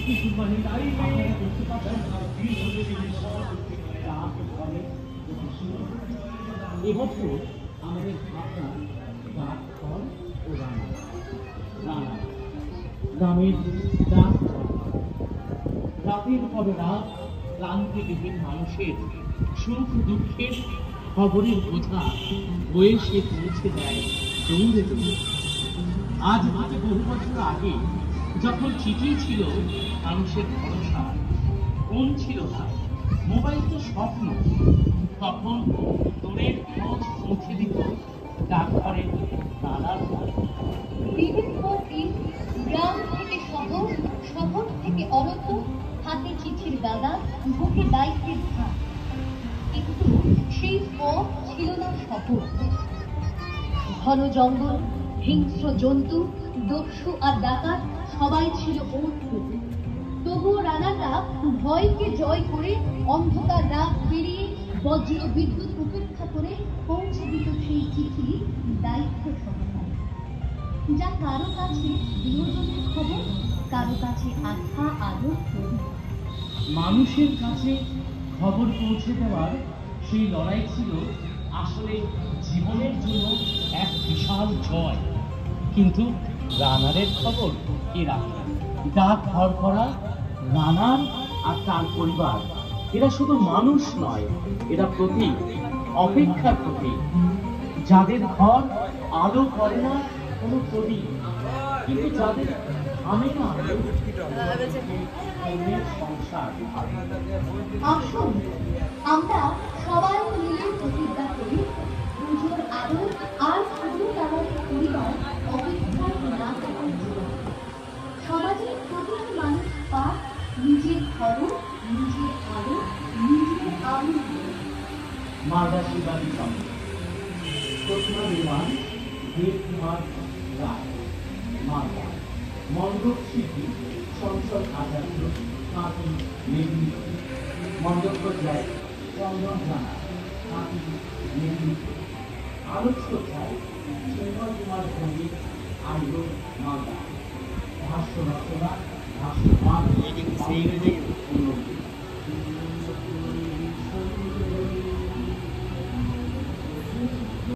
আপনারা দেখতে পাচ্ছেন এবছর আমাদের ভাবনা ডাক ফল ও রানা রানা গ্রামের ডাক রাতের পর রাত ক্লান্তিবিহীন মানুষের সুখ দুঃখের খবরের বোঝা বয়ে সে পৌঁছে দেয় দৌড়ে দৌড়ে। আজ থেকে বহু বছর আগে যখন চিঠি ছিল মানুষের ভরসা, ফোন ছিল না, মোবাইল তো স্বপ্ন, তখন দূরের খোঁজ পৌঁছে দিত ডাকঘরের নানার দিনের পর দিন গ্রাম থেকে শহর, শহর থেকে অরণ্য, হাতে চিঠির গাদা, বুকে দায়িত্বের ভার। কিন্তু সেই পথ ছিল না সফল। ঘন জঙ্গল, হিংস্র জন্তু, দস্যু আর ডাকাত সবাই ছিল বন্ধু। তবুও রানাটা ভয়কে জয় করে অন্ধকার রাত পেরিয়ে বজ্র বিদ্যুৎ উপেক্ষা করে পৌঁছে দিত সেই চিঠি দায়িত্ব সহকারে, যা কারো কাছে প্রিয়জনের খবর, কারো কাছে আশা আলো প্রদীপ। মানুষের কাছে খবর পৌঁছে দেওয়ার সেই লড়াই ছিল আসলে জীবনের জন্য এক বিশাল জয়। কিন্তু রানারের খবর কে রাখে? ডাক ঘর করা রানার আর তার পরিবার, এরা শুধু মানুষ নয়, এরা প্রতীক, অপেক্ষার প্রতীক, যাদের ঘর আলো করে না কোনো প্রদীপ, কিন্তু যাদের আমি না সংসার। আসুন আমরা সবাই মিলে প্রতিজ্ঞা করি, পুজোর আলো আর শুধু তাদের পরিবার অপেক্ষা না করার জন্য। সমাজের প্রতিটি মানুষ পাক নিজের ধর্ম, নিজের আলো, নিজের আলো। মালদা শিবানী সঙ্গে প্রতিমা নির্মাণ দেবকুমার রায়, মালদা। মণ্ডপ শিল্পী চঞ্চল আচার্য, কাঁথি মেদিনীপুর। মণ্ডপ পর্যায়ে চন্দন রানা, কাঁথি মেদিনীপুর। আলোকসজ্জায় চিন্ময় কুমার পণ্ডিত, আইলো, মালদা। ভাষ্য রচনা, ভাষ্যবাদ